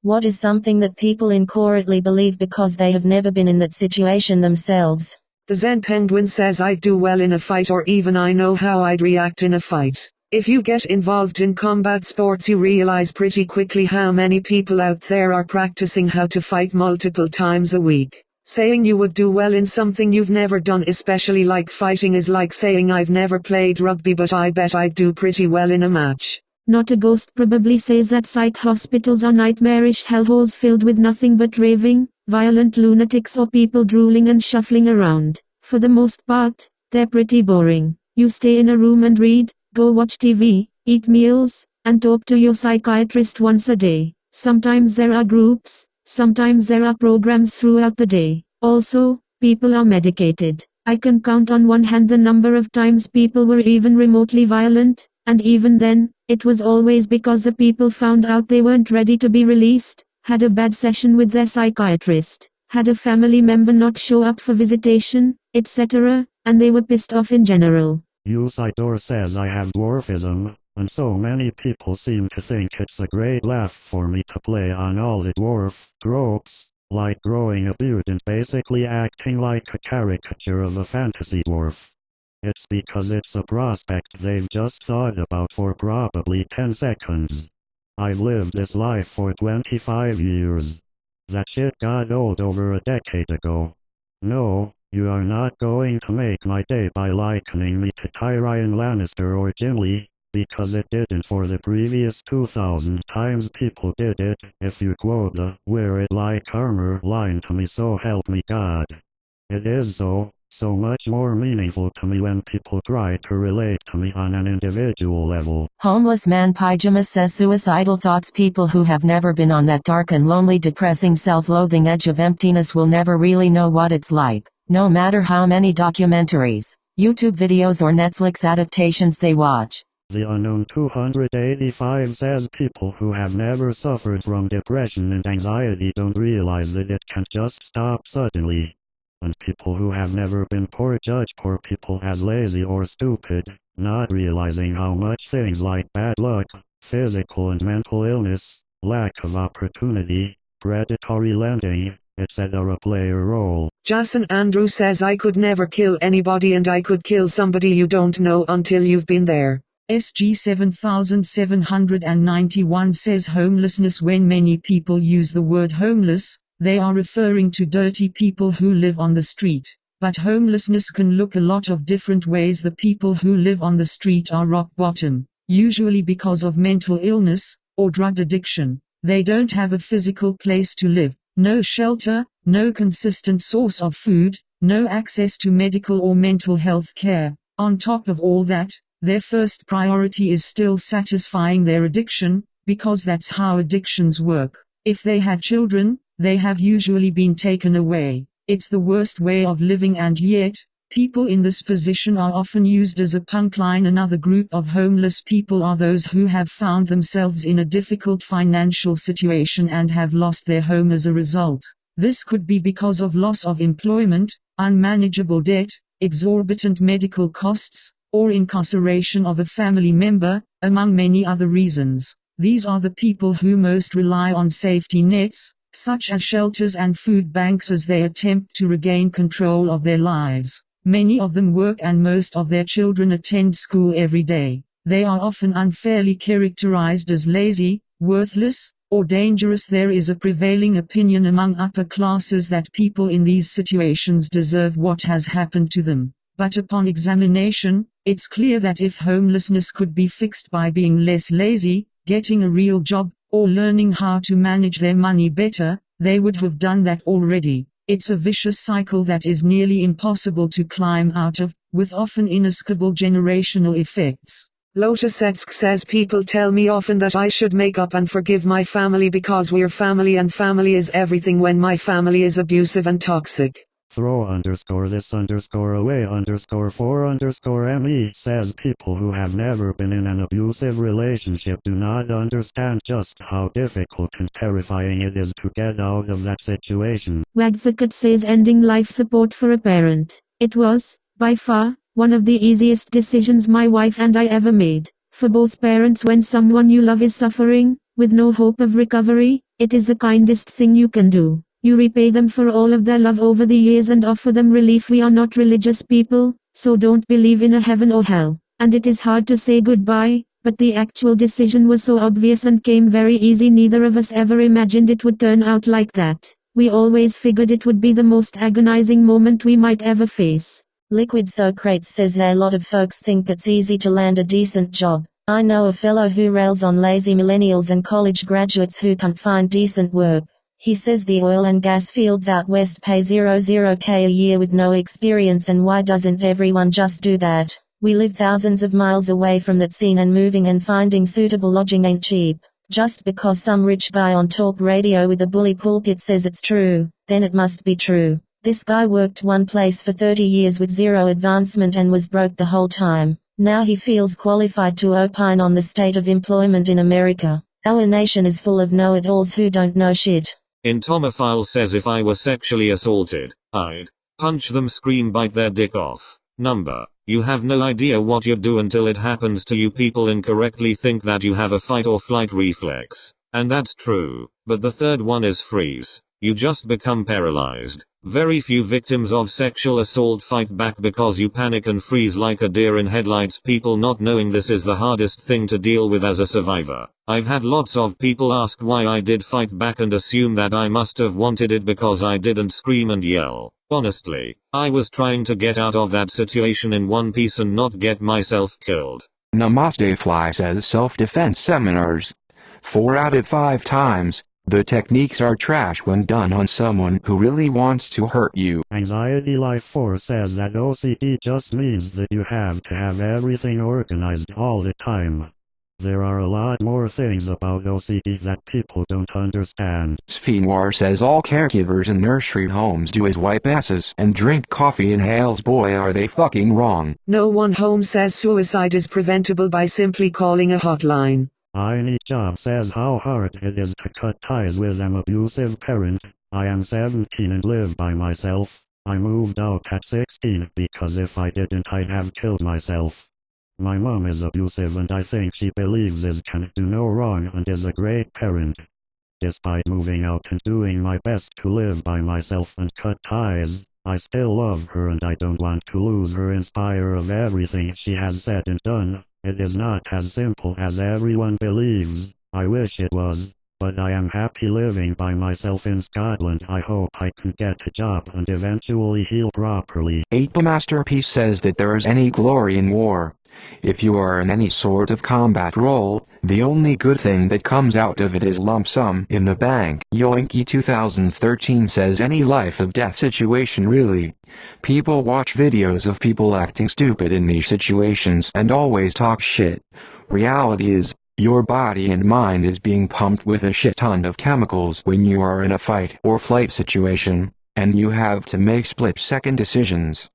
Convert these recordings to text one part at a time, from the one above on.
What is something that people incorrectly believe because they have never been in that situation themselves? The Zen Penguin says I'd do well in a fight, or even I know how I'd react in a fight. If you get involved in combat sports, you realize pretty quickly how many people out there are practicing how to fight multiple times a week. Saying you would do well in something you've never done, especially like fighting, is like saying I've never played rugby but I bet I'd do pretty well in a match. Not a ghost probably says that psych hospitals are nightmarish hellholes filled with nothing but raving, violent lunatics or people drooling and shuffling around. For the most part, they're pretty boring. You stay in a room and read, go watch TV, eat meals, and talk to your psychiatrist once a day. Sometimes there are groups, sometimes there are programs throughout the day. Also, people are medicated. I can count on one hand the number of times people were even remotely violent, and even then, it was always because the people found out they weren't ready to be released, had a bad session with their psychiatrist, had a family member not show up for visitation, etc., and they were pissed off in general. Usidor says I have dwarfism, and so many people seem to think it's a great laugh for me to play on all the dwarf tropes, like growing a beard and basically acting like a caricature of a fantasy dwarf. It's because it's a prospect they've just thought about for probably 10 seconds. I've lived this life for 25 years. That shit got old over a decade ago. No, you are not going to make my day by likening me to Tyrion Lannister or Gimli, because it didn't for the previous 2,000 times people did it, if you quote the "wear it like armor" line to me, so help me God. It is so much more meaningful to me when people try to relate to me on an individual level. Homeless Man Pyjamas says suicidal thoughts. People who have never been on that dark and lonely, depressing, self-loathing edge of emptiness will never really know what it's like, no matter how many documentaries, YouTube videos or Netflix adaptations they watch. The Unknown 285 says people who have never suffered from depression and anxiety don't realize that it can just stop suddenly. And people who have never been poor judge poor people as lazy or stupid, not realizing how much things like bad luck, physical and mental illness, lack of opportunity, predatory lending, etc. play a role. Jason Andrew says I could never kill anybody, and I could kill somebody you don't know until you've been there. SG 7791 says homelessness. When many people use the word homeless, they are referring to dirty people who live on the street. But homelessness can look a lot of different ways. The people who live on the street are rock bottom, usually because of mental illness or drug addiction. They don't have a physical place to live, no shelter, no consistent source of food, no access to medical or mental health care. On top of all that, their first priority is still satisfying their addiction, because that's how addictions work. If they had children, they have usually been taken away. It's the worst way of living, and yet, people in this position are often used as a punk line. Another group of homeless people are those who have found themselves in a difficult financial situation and have lost their home as a result. This could be because of loss of employment, unmanageable debt, exorbitant medical costs, or incarceration of a family member, among many other reasons. These are the people who most rely on safety nets, such as shelters and food banks, as they attempt to regain control of their lives. Many of them work and most of their children attend school every day. They are often unfairly characterized as lazy, worthless, or dangerous. There is a prevailing opinion among upper classes that people in these situations deserve what has happened to them. But upon examination, it's clear that if homelessness could be fixed by being less lazy, getting a real job, or learning how to manage their money better, they would have done that already. It's a vicious cycle that is nearly impossible to climb out of, with often inescapable generational effects. Lotusetsk says people tell me often that I should make up and forgive my family because we're family and family is everything, when my family is abusive and toxic. Throw_this_away_4_me says people who have never been in an abusive relationship do not understand just how difficult and terrifying it is to get out of that situation. Wagthakat says ending life support for a parent. It was, by far, one of the easiest decisions my wife and I ever made. For both parents, when someone you love is suffering, with no hope of recovery, It is the kindest thing you can do. You repay them for all of their love over the years and offer them relief. We are not religious people, so don't believe in a heaven or hell. And it is hard to say goodbye, but the actual decision was so obvious and came very easy. Neither of us ever imagined it would turn out like that. We always figured it would be the most agonizing moment we might ever face. Liquid Socrates says a lot of folks think it's easy to land a decent job. I know a fellow who rails on lazy millennials and college graduates who can't find decent work. He says the oil and gas fields out west pay 00k a year with no experience, and why doesn't everyone just do that? We live thousands of miles away from that scene, and moving and finding suitable lodging ain't cheap. Just because some rich guy on talk radio with a bully pulpit says it's true, then it must be true. This guy worked one place for 30 years with zero advancement and was broke the whole time. Now he feels qualified to opine on the state of employment in America. Our nation is full of know-it-alls who don't know shit. Intomophile says if I were sexually assaulted, I'd punch them, scream, bite their dick off. Number. You have no idea what you do until it happens to you. People incorrectly think that you have a fight or flight reflex. And that's true. But the third one is freeze. You just become paralyzed. Very few victims of sexual assault fight back because you panic and freeze like a deer in headlights. People not knowing this is the hardest thing to deal with as a survivor. I've had lots of people ask why I did fight back and assume that I must have wanted it because I didn't scream and yell. Honestly, I was trying to get out of that situation in one piece and not get myself killed. Namaste Fly says self-defense seminars. 4 out of 5 times, the techniques are trash when done on someone who really wants to hurt you. Anxiety Life Force says that OCD just means that you have to have everything organized all the time. There are a lot more things about OCD that people don't understand. Sphenoir says all caregivers in nursery homes do is wipe asses and drink coffee and hails. Boy, are they fucking wrong. No one home says suicide is preventable by simply calling a hotline. I Need Job says how hard it is to cut ties with an abusive parent. I am 17 and live by myself. I moved out at 16 because if I didn't I'd have killed myself. My mom is abusive and I think she believes this can do no wrong and is a great parent. Despite moving out and doing my best to live by myself and cut ties, I still love her and I don't want to lose her in spite of everything she has said and done. It is not as simple as everyone believes. I wish it was, but I am happy living by myself in Scotland. I hope I can get a job and eventually heal properly. Ape Masterpiece says that there is any glory in war. If you are in any sort of combat role, the only good thing that comes out of it is lump sum in the bank. Yoinky 2013 says any life or death situation really. People watch videos of people acting stupid in these situations and always talk shit. Reality is, your body and mind is being pumped with a shit ton of chemicals when you are in a fight or flight situation, and you have to make split-second decisions.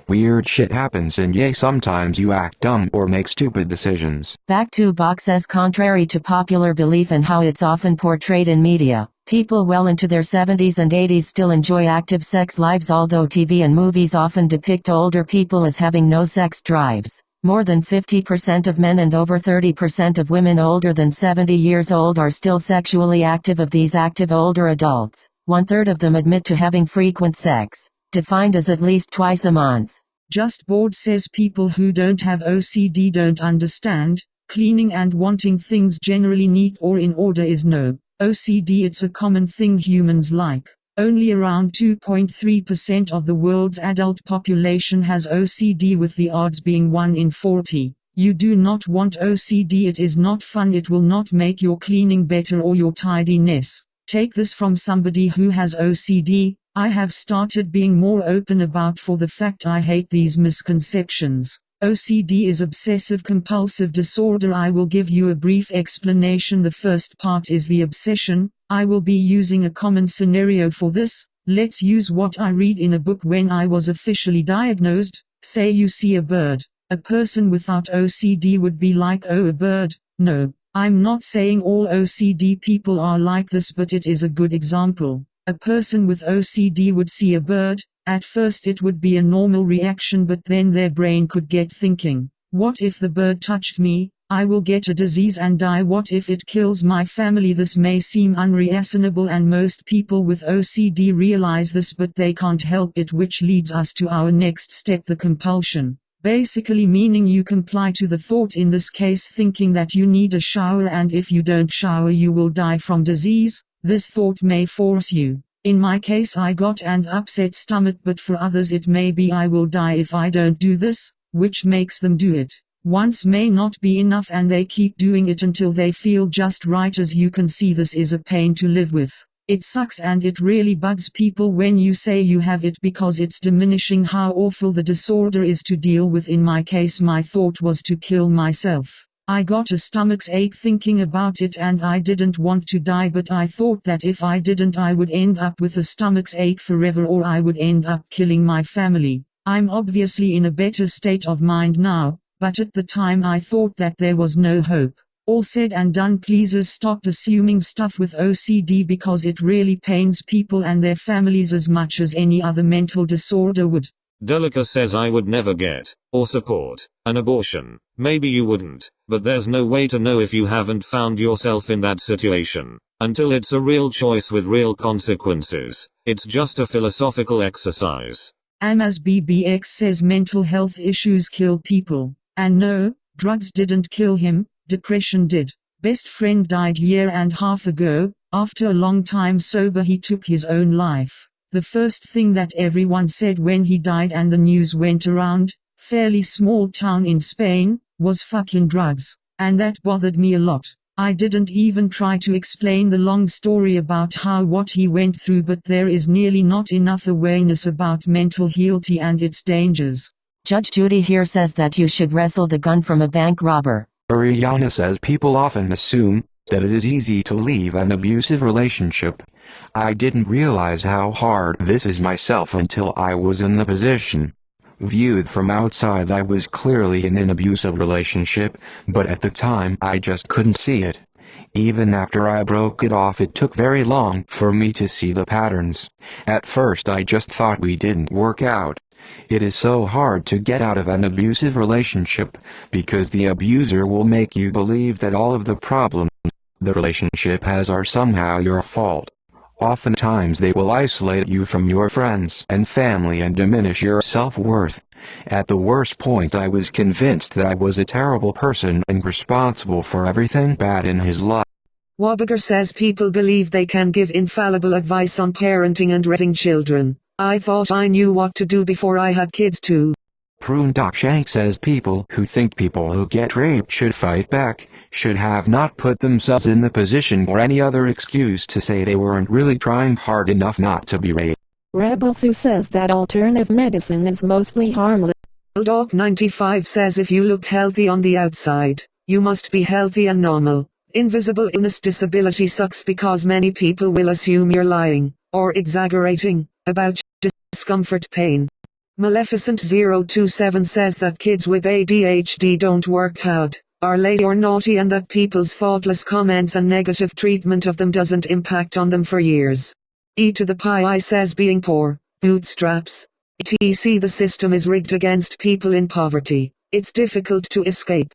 Weird shit happens and sometimes you act dumb or make stupid decisions. Back to Box says contrary to popular belief and how it's often portrayed in media, people well into their 70s and 80s still enjoy active sex lives, although TV and movies often depict older people as having no sex drives. More than 50% of men and over 30% of women older than 70 years old are still sexually active. Of these active older adults, 1/3 of them admit to having frequent sex, defined as at least twice a month. Just Bored says people who don't have OCD don't understand, cleaning and wanting things generally neat or in order is no OCD. It's a common thing humans like. Only around 2.3% of the world's adult population has OCD, with the odds being 1 in 40. You do not want OCD. It is not fun. It will not make your cleaning better or your tidiness. Take this from somebody who has OCD. I have started being more open about for the fact I hate these misconceptions. OCD is obsessive compulsive disorder. I will give you a brief explanation. The first part is the obsession. I will be using a common scenario for this. Let's use what I read in a book when I was officially diagnosed. Say you see a bird. A person without OCD would be like, oh, a bird. No, I'm not saying all OCD people are like this, but it is a good example. A person with OCD would see a bird. At first it would be a normal reaction, but then their brain could get thinking, what if the bird touched me? I will get a disease and die. What if it kills my family? This may seem unreasonable, and most people with OCD realize this, but they can't help it, which leads us to our next step, the compulsion. Basically meaning you comply to the thought, in this case thinking that you need a shower, and if you don't shower you will die from disease. This thought may force you. In my case I got an upset stomach, but for others it may be I will die if I don't do this, which makes them do it. Once may not be enough and they keep doing it until they feel just right. As you can see, this is a pain to live with. It sucks and it really bugs people when you say you have it, because it's diminishing how awful the disorder is to deal with. In my case my thought was to kill myself. I got a stomach-ache thinking about it, and I didn't want to die, but I thought that if I didn't I would end up with a stomach-ache forever, or I would end up killing my family. I'm obviously in a better state of mind now, but at the time I thought that there was no hope. All said and done, please stop assuming stuff with OCD, because it really pains people and their families as much as any other mental disorder would. Delica says I would never get, or support, an abortion. Maybe you wouldn't, but there's no way to know if you haven't found yourself in that situation, until it's a real choice with real consequences. It's just a philosophical exercise. As BBX says, mental health issues kill people. And no, drugs didn't kill him, depression did. Best friend died year and half ago. After a long time sober he took his own life. The first thing that everyone said when he died and the news went around, fairly small town in Spain, was fucking drugs. And that bothered me a lot. I didn't even try to explain the long story about what he went through, but there is nearly not enough awareness about mental health and its dangers. Judge Judy here says that you should wrestle the gun from a bank robber. Ariana says people often assume that it is easy to leave an abusive relationship. I didn't realize how hard this is myself until I was in the position. Viewed from outside I was clearly in an abusive relationship, but at the time I just couldn't see it. Even after I broke it off, it took very long for me to see the patterns. At first I just thought we didn't work out. It is so hard to get out of an abusive relationship, because the abuser will make you believe that all of the problems the relationship has are somehow your fault. Oftentimes they will isolate you from your friends and family and diminish your self-worth. At the worst point I was convinced that I was a terrible person and responsible for everything bad in his life. Wabager says people believe they can give infallible advice on parenting and raising children. I thought I knew what to do before I had kids too. Prune Doc Shank says people who think people who get raped should fight back should have not put themselves in the position or any other excuse to say they weren't really trying hard enough not to be raped. Rebel Sue says that alternative medicine is mostly harmless. Doc 95 says if you look healthy on the outside, you must be healthy and normal. Invisible illness disability sucks because many people will assume you're lying, or exaggerating, about discomfort pain. Maleficent 027 says that kids with ADHD don't work hard, are lazy or naughty, and that people's thoughtless comments and negative treatment of them doesn't impact on them for years. E⁻I says being poor, bootstraps, etc. The system is rigged against people in poverty. It's difficult to escape.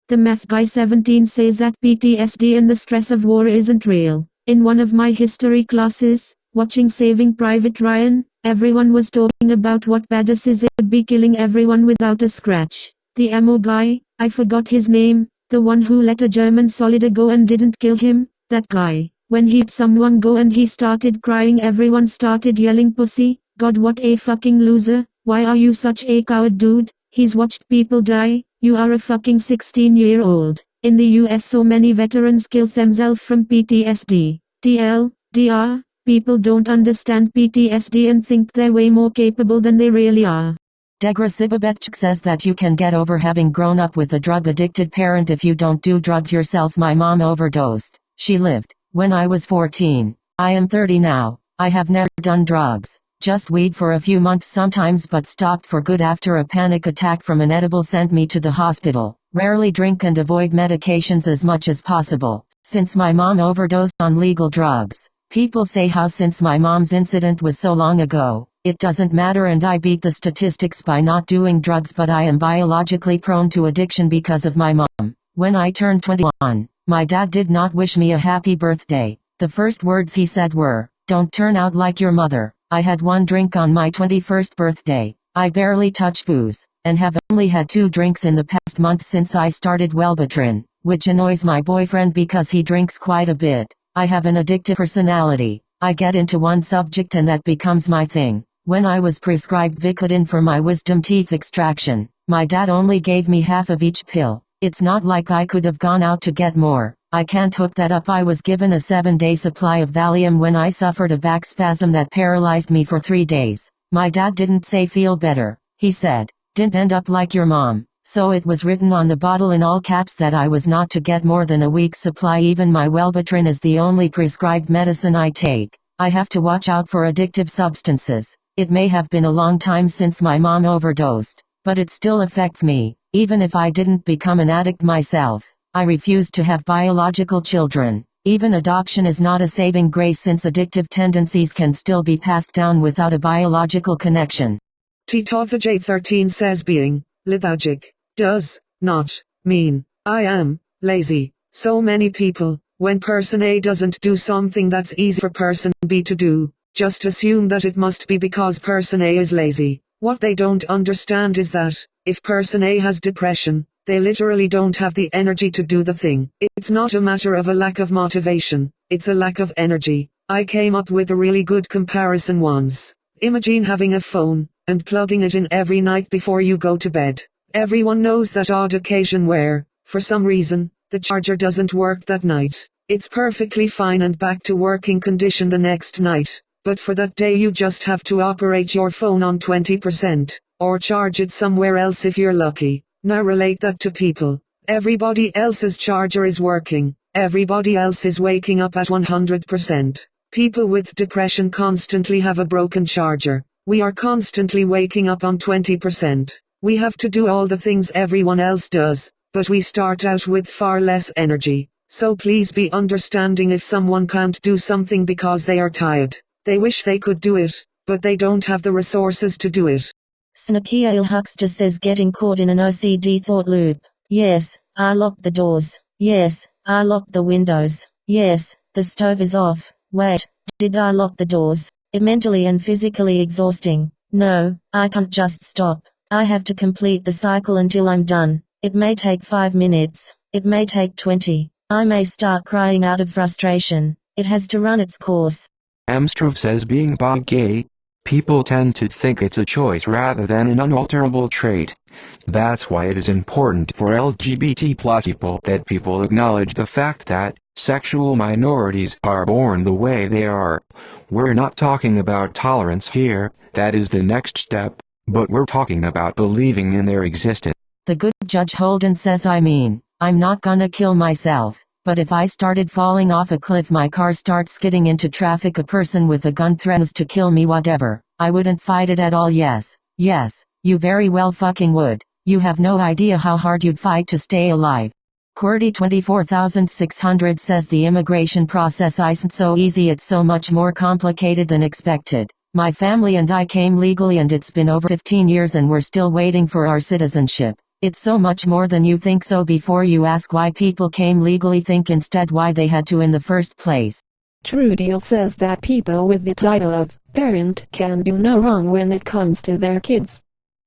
The Math Guy 17 says that PTSD and the stress of war isn't real. In one of my history classes, watching Saving Private Ryan, everyone was talking about what badasses they would be killing everyone without a scratch. The ammo guy, I forgot his name, the one who let a German soldier go and didn't kill him, that guy. When he let someone go and he started crying, everyone started yelling pussy. God, what a fucking loser. Why are you such a coward, dude? He's watched people die. You are a fucking 16-year-old. In the US so many veterans kill themselves from PTSD. TLDR, people don't understand PTSD and think they're way more capable than they really are. Degra Sibabetchik says that you can get over having grown up with a drug-addicted parent if you don't do drugs yourself. My mom overdosed. She lived when I was 14. I am 30 now. I have never done drugs. Just weed for a few months sometimes, but stopped for good after a panic attack from an edible sent me to the hospital. Rarely drink and avoid medications as much as possible, since my mom overdosed on legal drugs. People say how since my mom's incident was so long ago, it doesn't matter and I beat the statistics by not doing drugs, but I am biologically prone to addiction because of my mom. When I turned 21, my dad did not wish me a happy birthday. The first words he said were, "Don't turn out like your mother." I had one drink on my 21st birthday. I barely touch booze, and have only had 2 drinks in the past month since I started Wellbutrin, which annoys my boyfriend because he drinks quite a bit. I have an addictive personality. I get into one subject and that becomes my thing. When I was prescribed Vicodin for my wisdom teeth extraction, my dad only gave me half of each pill. It's not like I could have gone out to get more. I can't hook that up. I was given a 7-day supply of Valium when I suffered a back spasm that paralyzed me for 3 days. My dad didn't say feel better. He said, "Didn't end up like your mom." So it was written on the bottle in all caps that I was not to get more than a week's supply. Even my Wellbutrin is the only prescribed medicine I take. I have to watch out for addictive substances. It may have been a long time since my mom overdosed, but it still affects me. Even if I didn't become an addict myself, I refuse to have biological children. Even adoption is not a saving grace since addictive tendencies can still be passed down without a biological connection. Titotha J13 says being lethargic does not mean I am lazy. So many people, when person A doesn't do something that's easy for person B to do, just assume that it must be because person A is lazy. What they don't understand is that, if person A has depression, they literally don't have the energy to do the thing. It's not a matter of a lack of motivation, it's a lack of energy. I came up with a really good comparison once. Imagine having a phone, and plugging it in every night before you go to bed. Everyone knows that odd occasion where, for some reason, the charger doesn't work that night. It's perfectly fine and back to working condition the next night. But for that day you just have to operate your phone on 20%, or charge it somewhere else if you're lucky. Now relate that to people. Everybody else's charger is working. Everybody else is waking up at 100%. People with depression constantly have a broken charger. We are constantly waking up on 20%. We have to do all the things everyone else does, but we start out with far less energy. So please be understanding if someone can't do something because they are tired. They wish they could do it, but they don't have the resources to do it. Snakia Huckster says getting caught in an OCD thought loop. Yes, I locked the doors. Yes, I locked the windows. Yes, the stove is off. Wait, did I lock the doors? It mentally and physically exhausting. No, I can't just stop. I have to complete the cycle until I'm done. It may take 5 minutes. It may take 20. I may start crying out of frustration. It has to run its course. Amstrov says being bi-gay, people tend to think it's a choice rather than an unalterable trait. That's why it is important for LGBT plus people that people acknowledge the fact that sexual minorities are born the way they are. We're not talking about tolerance here, that is the next step, but we're talking about believing in their existence. The good Judge Holden says I'm not gonna kill myself. But if I started falling off a cliff, my car starts skidding into traffic, a person with a gun threatens to kill me, whatever, I wouldn't fight it at all. Yes, you very well fucking would. You have no idea how hard you'd fight to stay alive. QWERTY 24600 says the immigration process isn't so easy, it's so much more complicated than expected. My family and I came legally and it's been over 15 years and we're still waiting for our citizenship. It's so much more than you think, so before you ask why people came legally, think instead why they had to in the first place. True Deal says that people with the title of parent can do no wrong when it comes to their kids.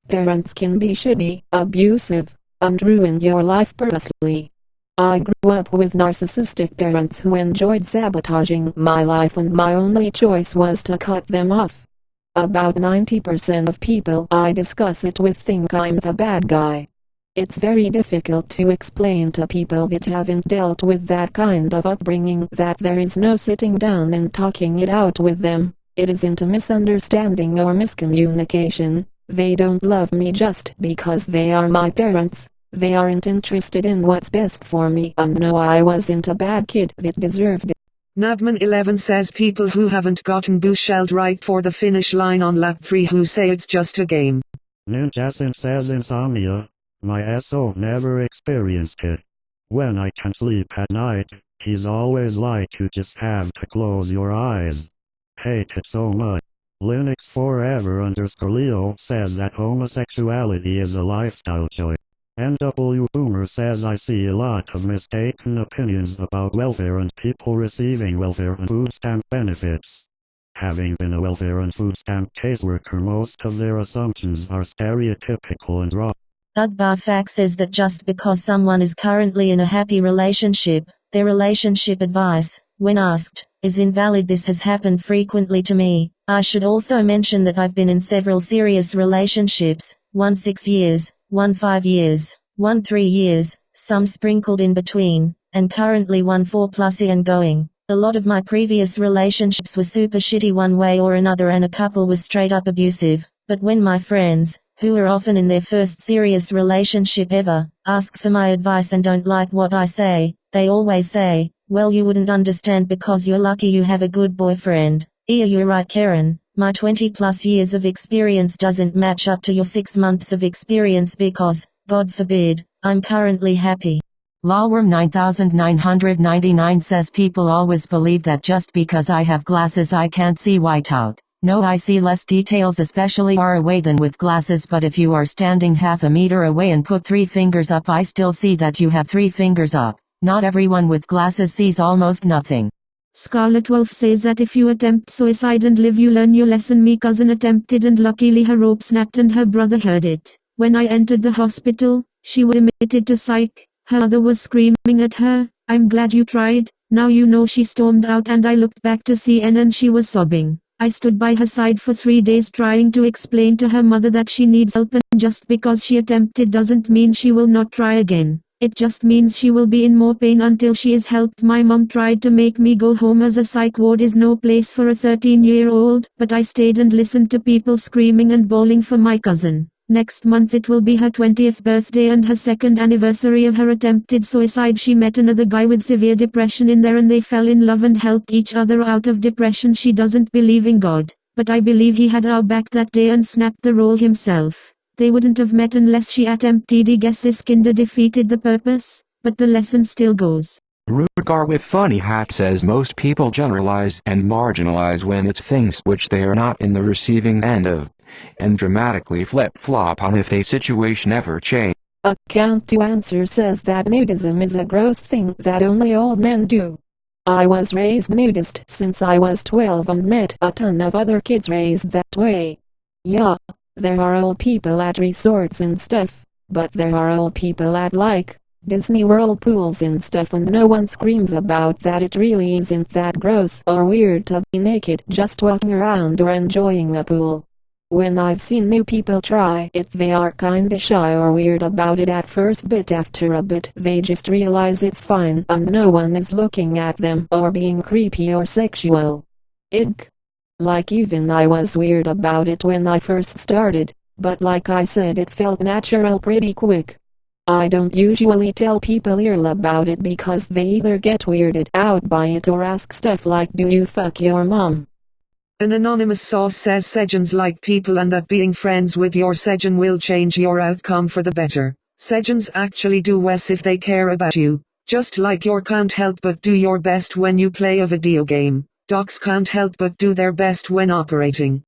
Parents can be shitty, abusive, and ruin your life purposely. I grew up with narcissistic parents who enjoyed sabotaging my life, and my only choice was to cut them off. About 90% of people I discuss it with think I'm the bad guy. It's very difficult to explain to people that haven't dealt with that kind of upbringing that there is no sitting down and talking it out with them. It isn't a misunderstanding or miscommunication. They don't love me just because they are my parents. They aren't interested in what's best for me, and no, I wasn't a bad kid that deserved it. Nabman 11 says people who haven't gotten bushelled right for the finish line on lap 3 who say it's just a game. Ninjasin says insomnia. My SO never experienced it. When I can sleep at night, he's always like you just have to close your eyes. Hate it so much. Linux Forever _ Leo says that homosexuality is a lifestyle choice. NW Boomer says I see a lot of mistaken opinions about welfare and people receiving welfare and food stamp benefits. Having been a welfare and food stamp caseworker, most of their assumptions are stereotypical and wrong. Ugbarfax says that just because someone is currently in a happy relationship, their relationship advice, when asked, is invalid. This has happened frequently to me. I should also mention that I've been in several serious relationships, one 6 years, one 5 years, one 3 years, some sprinkled in between, and currently one 4+ and going. A lot of my previous relationships were super shitty one way or another, and a couple was straight up abusive. But when my friends, who are often in their first serious relationship ever, ask for my advice and don't like what I say, they always say, well, you wouldn't understand because you're lucky you have a good boyfriend. Yeah, you're right, Karen. My 20+ years of experience doesn't match up to your 6 months of experience because, God forbid, I'm currently happy. Lolworm 9999 says people always believe that just because I have glasses I can't see whiteout. No, I see less details, especially far away, than with glasses, but if you are standing half a meter away and put 3 fingers up, I still see that you have 3 fingers up. Not everyone with glasses sees almost nothing. Scarlet Wolf says that if you attempt suicide and live, you learn your lesson. Me cousin attempted and luckily her rope snapped and her brother heard it. When I entered the hospital, she was admitted to psych. Her mother was screaming at her, "I'm glad you tried, now you know." She stormed out and I looked back to see N and she was sobbing. I stood by her side for 3 days trying to explain to her mother that she needs help, and just because she attempted doesn't mean she will not try again. It just means she will be in more pain until she is helped. My mom tried to make me go home as a psych ward is no place for a 13-year-old, but I stayed and listened to people screaming and bawling for my cousin. Next month it will be her 20th birthday and her 2nd anniversary of her attempted suicide. She met another guy with severe depression in there and they fell in love and helped each other out of depression. She doesn't believe in God, but I believe he had our back that day and snapped the roll himself. They wouldn't have met unless she attempted. I guess this kinda defeated the purpose, but the lesson still goes. Rugar with funny hat says most people generalize and marginalize when it's things which they are not in the receiving end of, and dramatically flip-flop on if a situation ever change. Account to answer says that nudism is a gross thing that only old men do. I was raised nudist since I was 12 and met a ton of other kids raised that way. Yeah, there are old people at resorts and stuff, but there are old people at like Disney World pools and stuff, and no one screams about that. It really isn't that gross or weird to be naked just walking around or enjoying a pool. When I've seen new people try it, they are kinda shy or weird about it at first, but after a bit they just realize it's fine and no one is looking at them or being creepy or sexual. Ick. Like even I was weird about it when I first started, but like I said, it felt natural pretty quick. I don't usually tell people ill about it because they either get weirded out by it or ask stuff like, "Do you fuck your mom?" An anonymous source says Sejans like people and that being friends with your Sejan will change your outcome for the better. Sejans actually do worse if they care about you. Just like you can't help but do your best when you play a video game, docs can't help but do their best when operating.